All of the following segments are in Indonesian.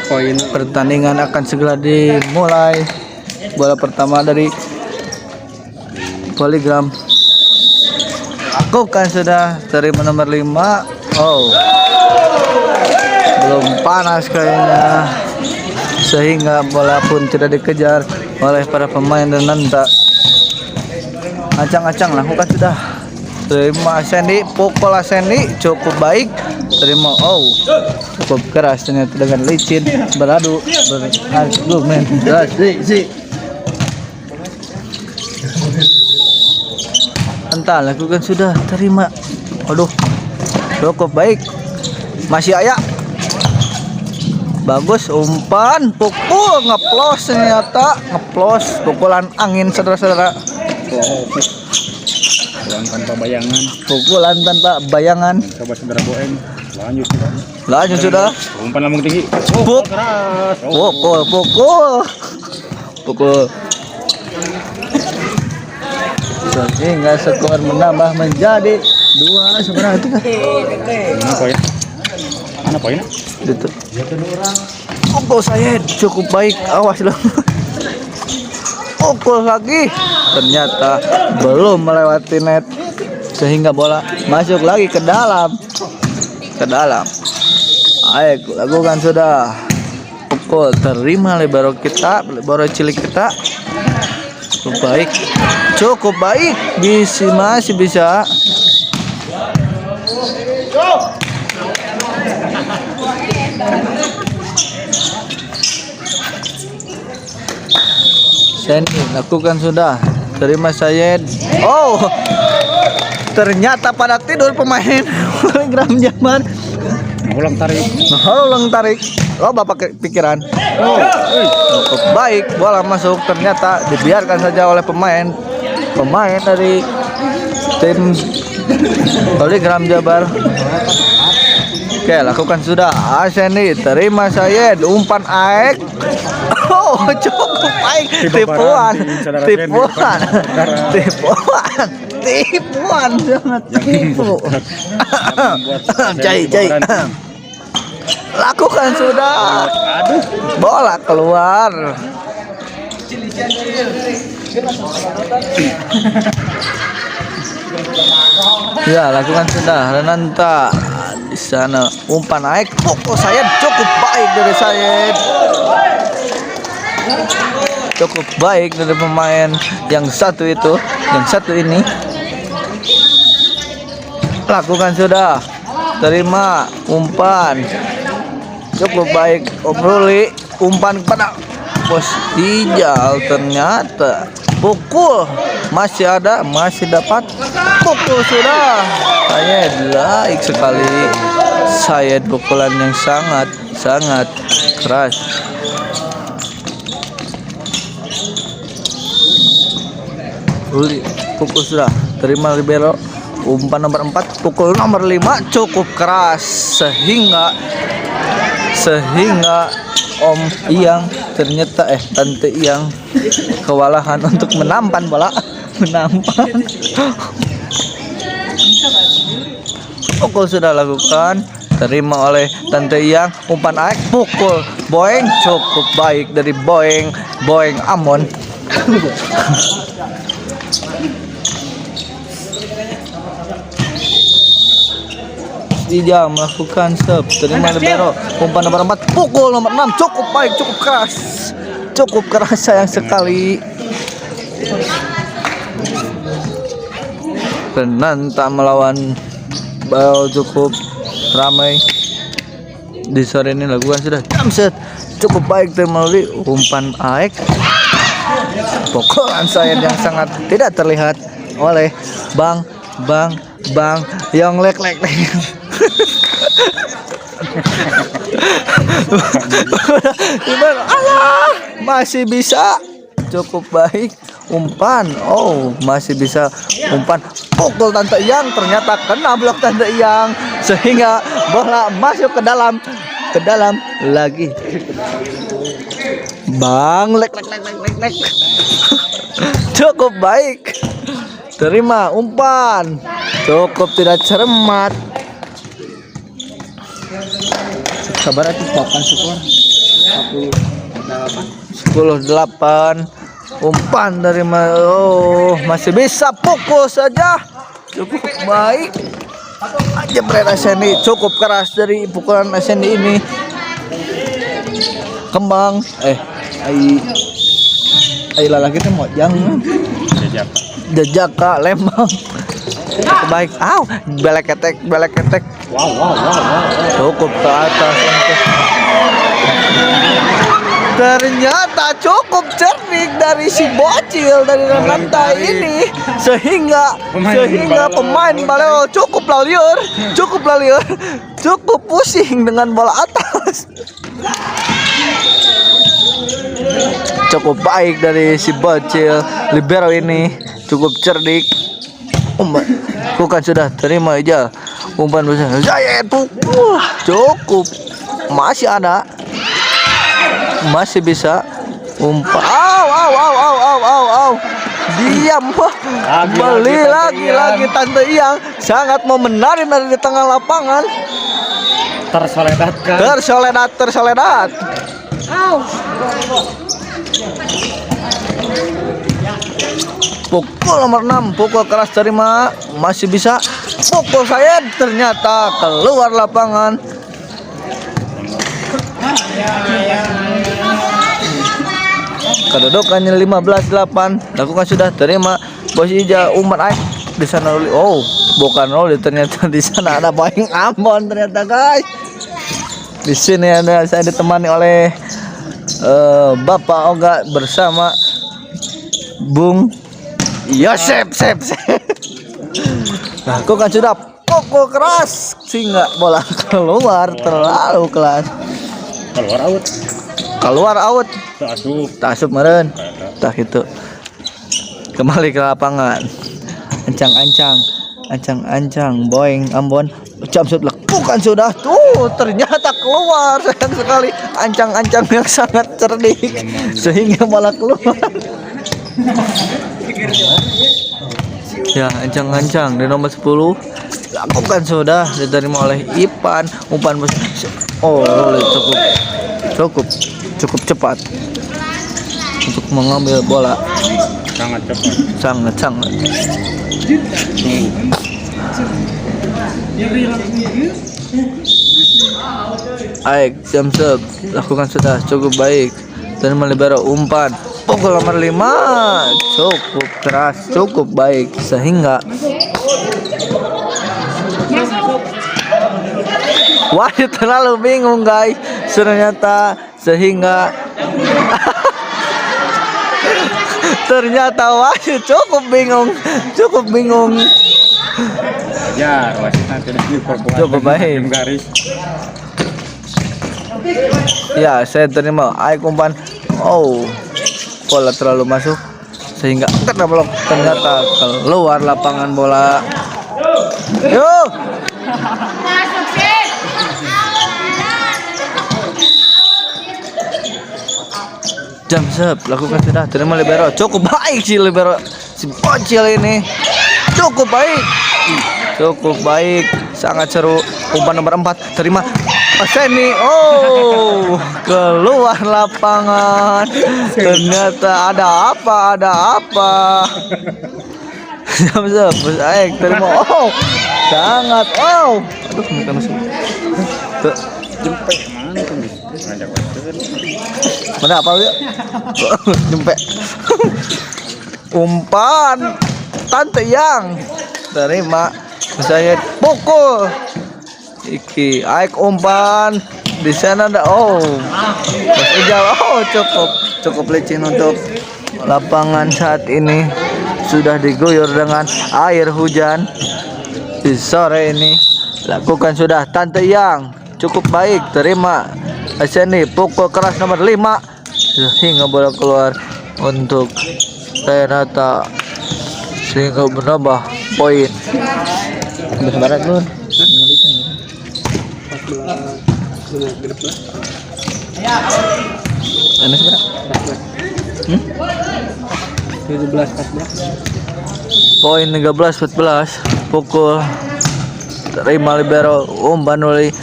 Poin. Pertandingan akan segera dimulai. Bola pertama dari Poligram. Lakukan sudah, terima nomor 5. Oh, belum panas kayaknya, sehingga bola pun tidak dikejar oleh para pemain dan nanti acang-acang lakukan sudah. Terima Sandy, pukul Sandy cukup baik. Terima, oh cukup keras ternyata dengan licin beradu berargumen. Entah lakukan sudah, terima. Aduh, cukup baik. Masih ayak. Bagus umpan, pukul ngeplos ternyata, ngeplos pukulan angin saudara-saudara. Pukulan tanpa bayangan. Pukulan tanpa bayangan. Coba saudara Boeng. Lanjut sudah. Umpan lambung tinggi. Keras. Pukul. Sehingga skor menambah menjadi 2 sebenarnya. Mana poin? Mana poinnya? Itu. Pukul saya cukup baik. Awas loh. Pukul lagi. Ternyata belum melewati net, sehingga bola masuk lagi ke dalam. Ayo lakukan sudah. Pukul terima libero kita, libero cilik kita. Cukup baik. Masih bisa. Sandy lakukan sudah. Terima Sayed. Oh, ternyata pada tidur pemain Poligram Jabar. Ulang tarik. Lo bapak pikiran. Cukup baik, bola masuk, ternyata dibiarkan saja oleh pemain dari tim Poligram Jabar. Oke, lakukan sudah. Aseni, terima Sayed, umpan Aek. Oh, cukup baik. Tipuan. Sangat tipu. Cai. Lakukan sudah. Bola keluar. Ya, lakukan sudah. Renanta di sana, umpan naik, pukul Sayed, cukup baik dari Sayed. Cukup baik dari pemain yang satu itu, yang satu ini. Lakukan sudah. Terima umpan. Cukup baik. Obroli umpan kepada Bos Ijal, ternyata pukul masih ada, masih dapat. Pukul sudah. Sayed baik sekali. Sayed pukulan yang sangat keras. Pukul sudah. Terima libero. Umpan nomor 4, pukul nomor 5 cukup keras sehingga Om Iyang ternyata Tante Iyang kewalahan untuk menampan bola. Pukul sudah lakukan, terima oleh Tante Iyang, umpan Aek, pukul Boeng, cukup baik dari Boeng Amon. Dia melakukan serve, terima libero, umpan nomor 4, pukul nomor 6, cukup baik, cukup keras sayang sekali. Renanta melawan bal cukup ramai di sore ini. Lakukan sudah jump set, cukup baik melalui umpan Aek, pukulan Sayed yang sangat tidak terlihat oleh Bang Yonglek. Allah, masih bisa, cukup baik umpan. Oh, masih bisa umpan, pukul Tante Iyang, ternyata kena blok Tante Iyang sehingga bola masuk ke dalam lagi. Bang lek. Cukup baik. Terima umpan, cukup tidak cermat. Sabar atuh papan skor. 10-8. Umpan dari masih bisa pukul saja. Cukup baik. Jebret Aseni cukup keras dari pukulan Aseni ini. Kembang ai lalaki teh mojang. Jajaka Lembang. Baik. Belek ketek. Wow. Cukup ke atas untuk ternyata cukup cerdik dari si bocil dari Renata ini sehingga pemain Baleo cukup laliur, cukup pusing dengan bola atas. Cukup baik dari si bocil libero ini, cukup cerdik. Bukan sudah terima aja umpan besar. Zayed cukup masih ada. Masih bisa umpan. Diam. Beli lagi Tante Iyang sangat mau menari di tengah lapangan. Tersoledat. Pukul nomor 6, pukul keras terima, masih bisa pukul saya ternyata keluar lapangan. Kedudukannya 15-8. Lakukan sudah terima Bos Ija umpan di sana. Bukan Roli, ternyata di sana ada Boeing Ambon ternyata guys. Di sini saya ditemani oleh Bapak Oga bersama Bung Yosep. Lakukan sudah pukul keras sehingga bola keluar terlalu kelas. Keluar out. Tak asup meren. Tak itu. Kembali ke lapangan. Ancang Boeing Ambon. Jam shoot lakukan sudah tuh ternyata keluar. Sayang sekali ancang yang sangat cerdik sehingga bola keluar. Ya, ancang di nomor 10 lakukan sudah diterima oleh Ipan. Umpan cukup cepat untuk mengambil bola. Sangat. Aik jam sub lakukan sudah cukup baik dan melibero umpan pukul nomor 5 cukup keras, cukup baik sehingga wasit terlalu bingung guys ternyata ternyata wasit cukup bingung. Ya, wasit nanti cukup baik. Ya, saya terima aik umpan. Bola terlalu masuk sehingga kena blok, ternyata keluar lapangan bola. Yuk. Jam sep lakukan sudah terima libero. Cukup baik si libero si bocil ini. Cukup baik, sangat seru. Umpan nomor 4 terima Aseni. Keluar lapangan. Ternyata ada apa? Jam sep baik terima. Sangat. Aduh, bukan masuk. Tuh, jempek mana tuh ngajak wasit. Mana apa ya? Jempek. Umpan Tante Yang terima saya pukul. Iki aik umpan di sana ada masih jauh. Cukup licin untuk lapangan saat ini sudah diguyur dengan air hujan di sore ini. Lakukan sudah Tante Yang cukup baik terima Aseni pukul keras nomor 5 sehingga bola keluar untuk Renata sehingga menambah poin. Barat Lun. 17-14. Poin 13-14 pukul terima libero umpan oleh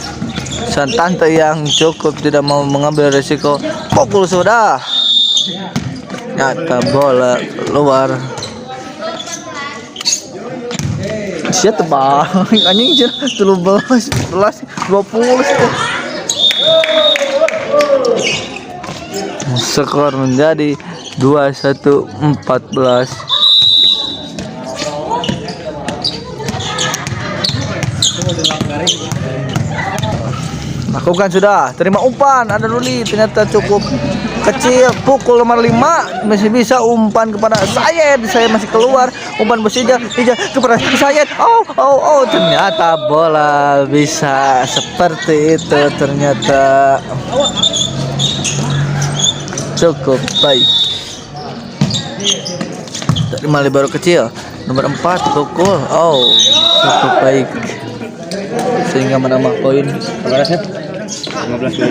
Sang tante yang cukup tidak mau mengambil resiko. Pukul sudah. Nyata bola keluar. Siap bang, anjing 13, 11, 20. Skor menjadi 21-14. Lakukan sudah, terima umpan, ada Ruli, ternyata cukup kecil, pukul nomor 5, masih bisa umpan kepada Sayed masih keluar, umpan Persija kepada Sayed, ternyata bola bisa seperti itu, ternyata cukup baik. Terima libero kecil, nomor 4 pukul, cukup baik, sehingga menambah poin.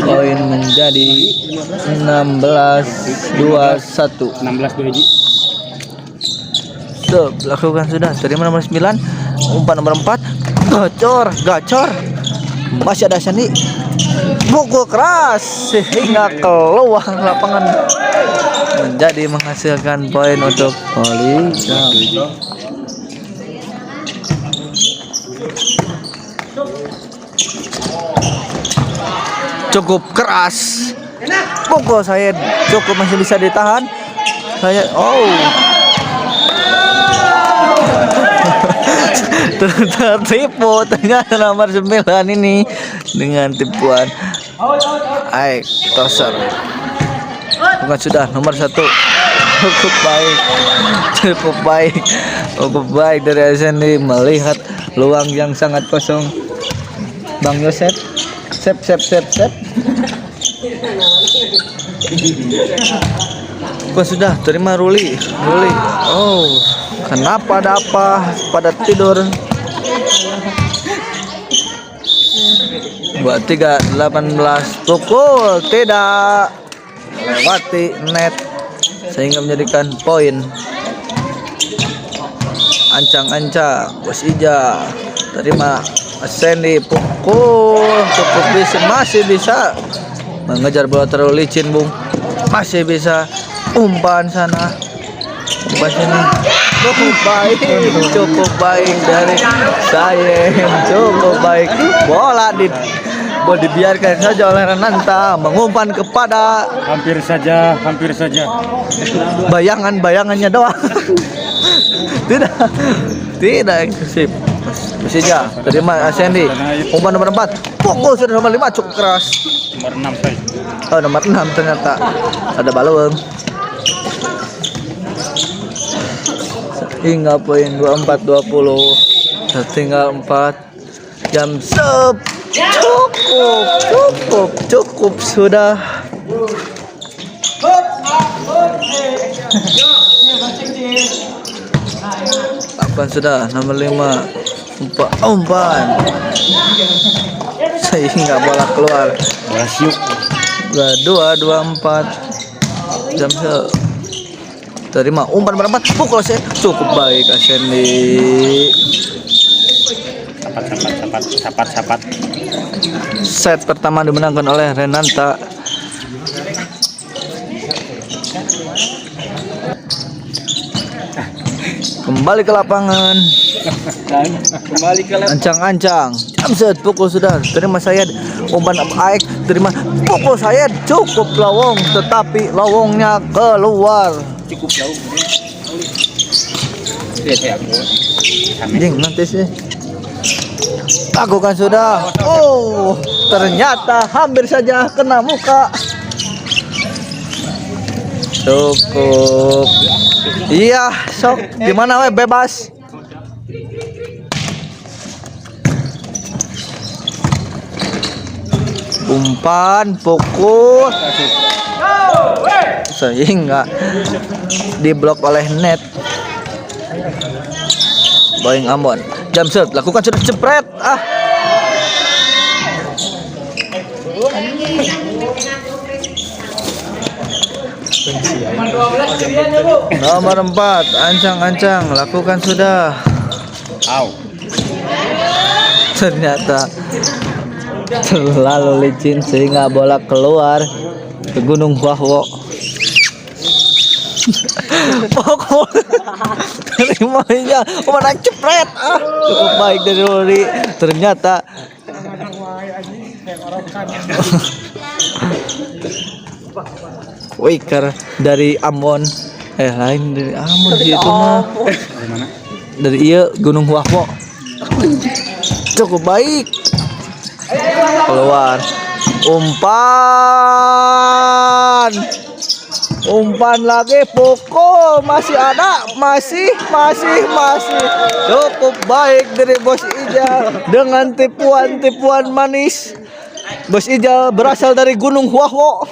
Poin menjadi 16-21. 16-21. Lakukan sudah. Terima nomor 9. Umpan nomor 4. Gacor. Masih ada Sandi. Pukul keras sehingga keluar lapangan, menjadi menghasilkan poin untuk Poligam. Cukup keras, pukul Sayed, cukup masih bisa ditahan. Tertipu ternyata nomor 9 ini dengan tipuan. Toser. Bukan sudah nomor 1. Cukup baik dari SND melihat luang yang sangat kosong. Bang Yosep. Sep. Kok sudah terima Ruli. Kenapa ada apa pada tidur? 23-18 pukul tidak lewati net sehingga menjadikan poin. Ancang-ancang Persija terima Sandy, pukul cukup masih bisa mengejar bola terlalu licin, Bung. Masih bisa umpan sana, umpan sini. Cukup baik dari saya, cukup baik. Bola dibiarkan saja oleh Renanta, mengumpan kepada Hampir saja. bayangannya doang. Tidak eksklusif. Persija terima Sandy, umpan nomor 4, pukul sudah nomor 5, cukup keras. Nomor 6 saya. Nomor 6 ternyata ada balung. Hingga poin 24-20, tinggal 4 jam. Cukup sudah. Apa sudah nomor 5 umpan sehingga bola keluar. 2-24 jam. Terima umpan nomor 4, pukul cukup baik Asendi. Sapat. Set pertama dimenangkan oleh Renanta. Kembali ke lapangan. Ancang-ancang. Jamset, pukul sudah. Terima Sayed. Umpan Aik. Terima pukul Sayed. Cukup lawong, tetapi lawongnya keluar. Cukup jauh. Nanti sih. Lakukan sudah. Ternyata hampir saja kena muka. Cukup. Iya, sok. Gimana we, bebas. Umpan, pukul sehingga diblok oleh net. Boeing Ambon. Jamset, lakukan sudah jepret. Nomor 4, ancang-ancang, lakukan sudah. Ternyata terlalu licin sehingga bola keluar ke Gunung Wahwo. Pokok terimanya mana cepret cukup baik dari Rory. Ternyata Wiker dari Ambon lain dari Ambon gitu mah dari iya Gunung Wahwo. Cukup baik keluar umpan lagi pukul masih ada masih cukup baik dari Bos Ijal dengan tipuan manis. Bos Ijal berasal dari Gunung Wahwo.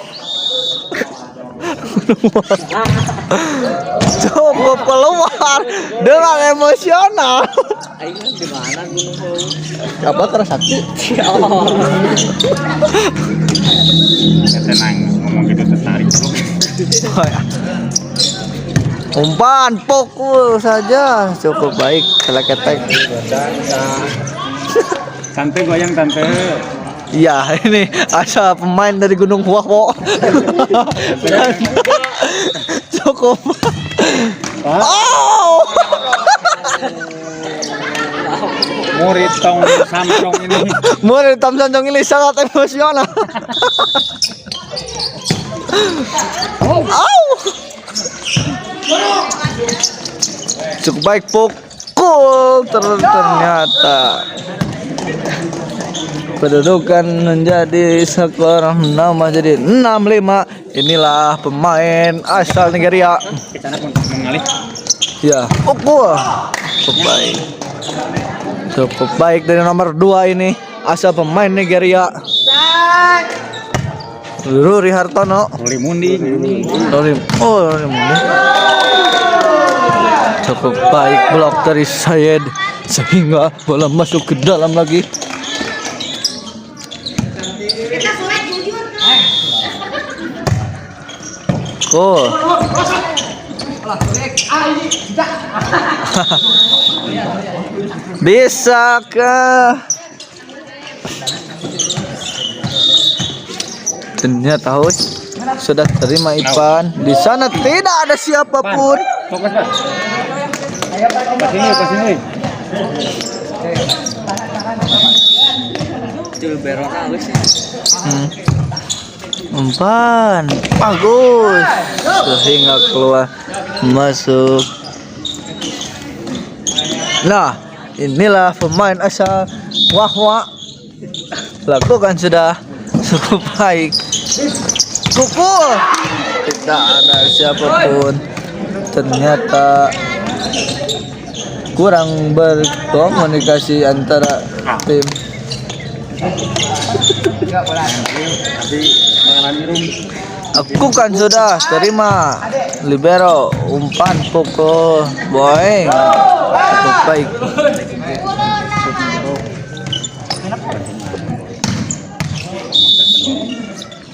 Cukup keluar dengan emosional. Apa Kerasakti? Tenang, ngomong gitu tertarik. Umpan pukul saja cukup baik. Seleketek. Tante goyang tante. Iya, ini asal pemain dari Gunung Wahwo. Cukup. Oh. Murid tong Samsung ini. Murid Tom Sanjong ini sangat emosional. Cukup baik pukul ternyata kedudukan menjadi skor nama jadi 6-5. Inilah pemain asal Nigeria. Kita nak mengalih. Ya, pukul cukup baik dari nomor 2 ini asal pemain Nigeria. Ruri Hartono. Roli Mundi. Ruri Mundi. Cukup baik blok dari Syed sehingga bola masuk ke dalam lagi. Cool. Bisakah? Ternyata sudah terima Ipan. Di sana tidak ada siapapun. Fokus, Pak. Ke sini. Umpan bagus sehingga keluar masuk. Nah, inilah pemain asal Wahwa. Lakukan sudah cukup baik. Pukul tidak ada siapapun. Ternyata kurang berkomunikasi antara tim. Aku kan sudah terima libero umpan pukul boy cukup baik.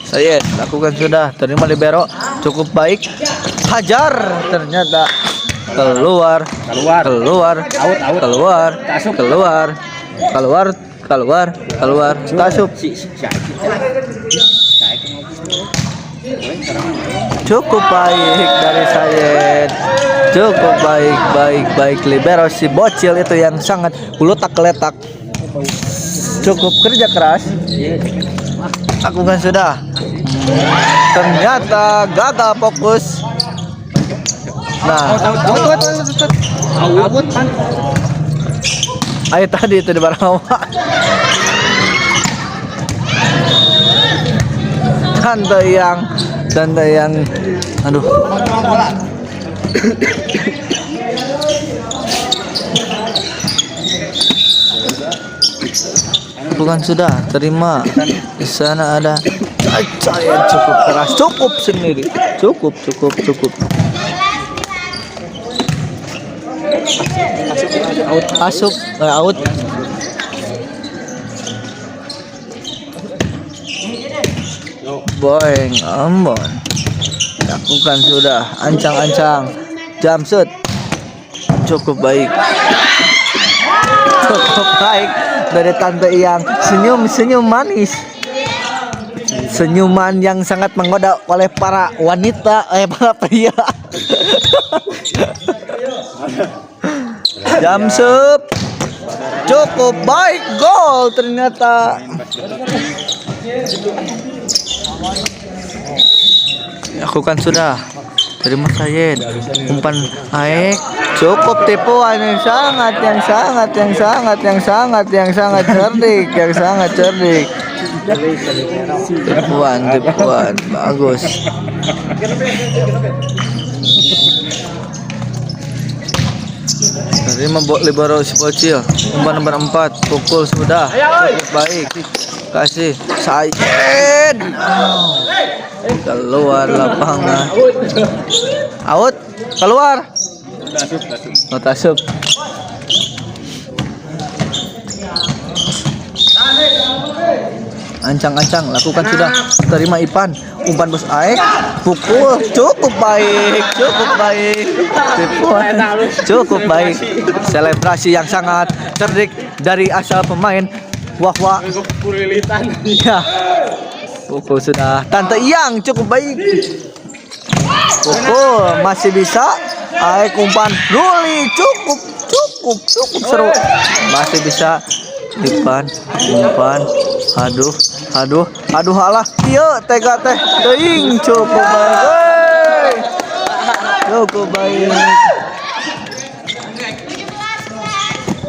Saya lakukan sudah terima libero cukup baik. Hajar ternyata keluar tasup. Cukup baik dari Sayed. Cukup baik libero si bocil itu yang sangat letak. Cukup kerja keras. Aku kan sudah. Ternyata gagal fokus. Nah, ayo tadi itu di bawah. Tante yang aduh. Bukan sudah terima. Di sana ada saya cukup keras, cukup sendiri. Cukup. Out. Boing Ambon. Lakukan sudah ancang-ancang. Jump shoot. Cukup baik. dari Tante Iyang. Senyum manis. Senyuman yang sangat menggoda oleh para wanita, para pria. Jamsep cukup baik, gol ternyata. Aku kan sudah terima Sayed, umpan Aek cukup tipuan yang sangat cerdik. Tipuan bagus. Terima libero si Bocil, umpan nomor 4, pukul sudah cukup baik. Kasih Sayed, keluar lapangan. Out, keluar. Tasuk. Ancang-ancang lakukan sudah. Terima Ipan, umpan bos Aek, pukul cukup baik. Tipuan cukup baik. Selebrasi yang sangat cerdik dari asal pemain Wahwa. Ya. Pukul sudah. Tante Iyang cukup baik. Pukul masih bisa. Aek umpan Ruli cukup seru. Masih bisa. Ipan umpan. Aduh alah. Iya tega teh teuing cukup baik. Cukup baik.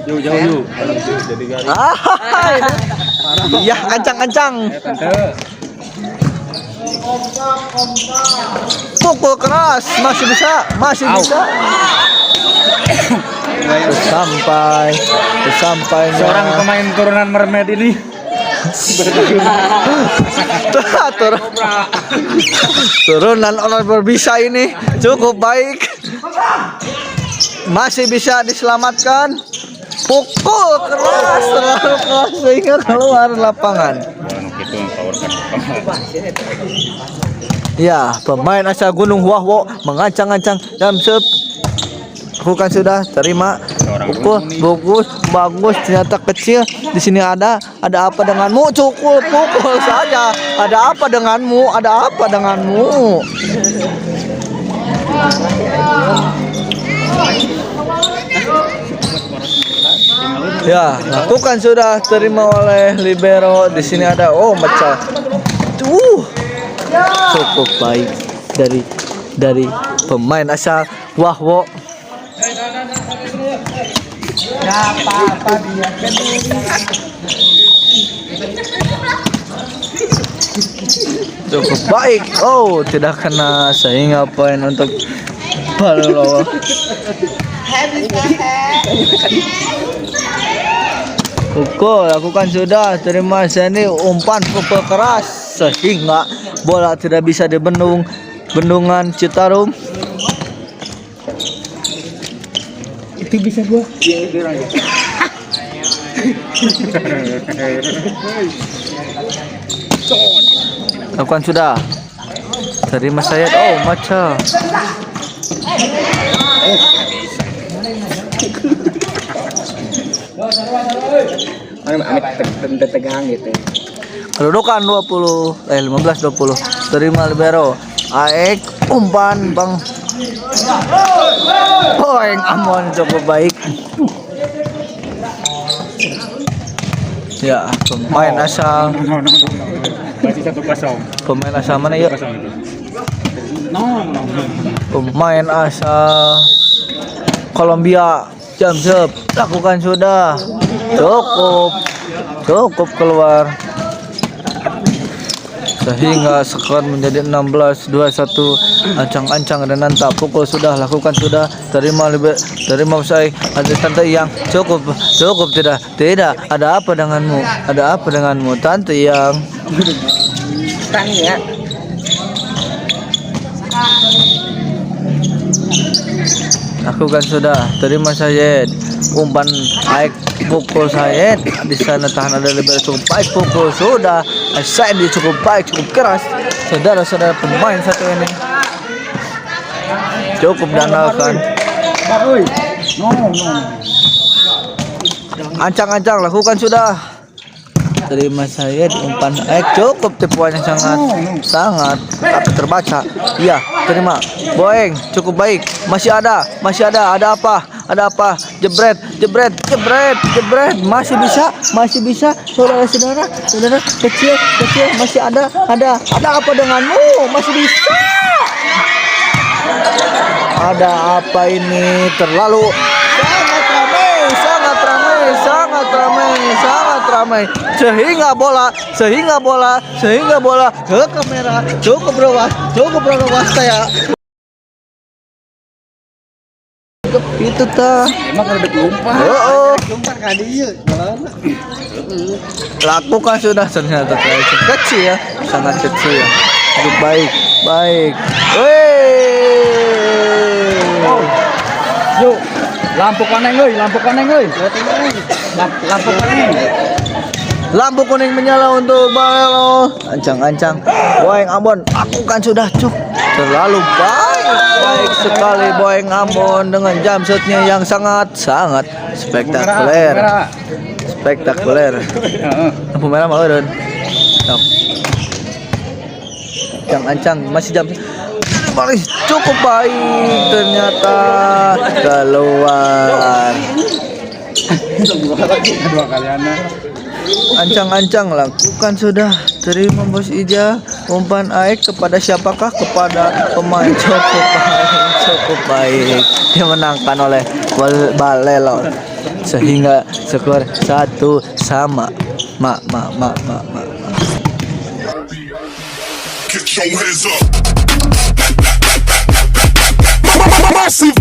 Jauh. Iya ancang. Pukul keras, masih bisa. Sampai Seorang pemain turunan mermaid ini turunan orang berbisa ini cukup baik, masih bisa diselamatkan. Pukul keras, terlalu keras sehingga keluar lapangan. Ya, pemain asal Gunung Wahwo mengancang-ancang Jamsep. Bukan sudah terima. Pukul bagus, ternyata kecil. Di sini ada apa denganmu? Pukul saja. Ada apa denganmu? Ya, lakukan sudah terima oleh libero. Di sini ada pecah. Cukup baik dari pemain asal Wahwo. Cukup baik. Tidak kena sehingga poin untuk Palolo. Pukul lakukan sudah terima seni umpan pukul keras sehingga bola tidak bisa dibendung bendungan Citarum. Itu bisa gua. Lakukan sudah terima Sayed. Maca. Amit tegang gitu. Kedudukan 15-20. Terima libero. Aek umpan Bang. Poin Amon cukup baik. Ya, pemain asal. Masih 1-0. Pemain asal mana ya? No. Pemain asal Kolombia. Jamsep lakukan sudah. Cukup keluar. Sehingga skor menjadi 16-21. Ancang-ancang dan nanta. Pukul sudah, lakukan sudah. Terima usai. Ada Tante Iyang. Cukup tidak. Ada apa denganmu Tante Iyang? Tanya. Lakukan sudah. Terima Sayed. Umpan Aek pukul Sayed. Di sana tahan ada libero cukup baik. Pukul sudah. Sayed cukup baik, cukup keras. Saudara-saudara pemain satu ini cukup diandalkan. Ancang-ancang lakukan sudah. Terima saya di umpan cukup tipuannya sangat tapi terbaca. Iya, terima. Boeng cukup baik. Masih ada. Ada apa? Jebret. Masih bisa. Saudara kecil masih ada. Ada apa denganmu? Masih bisa. Ada apa ini? Terlalu sangat ramai sehingga bola ke kamera cukup berwas saya itu tah Emang kalau udah kelumpan. Kelumpan kan dia. lakukan sudah ternyata kecil ya, sangat kecil ya. Cukup baik. Yuk, lampu koneng euy. Lampu koneng. Lampu kuning menyala untuk Balelo. Ancang. Boeng Ambon, lakukan sudah cuk. Terlalu baik sekali Boeng Ambon dengan jump shotnya yang sangat spektakuler. Lampu merah malah Don. Ancang masih jump. Baris cukup baik ternyata keluar. Dua kali anak. Ancang lakukan sudah. Terima Bos Ija. Umpan Aek kepada siapakah? Kepada pemain cukup baik. Dimenangkan oleh Balelo sehingga skor 1-1. Get your hands up. Massive.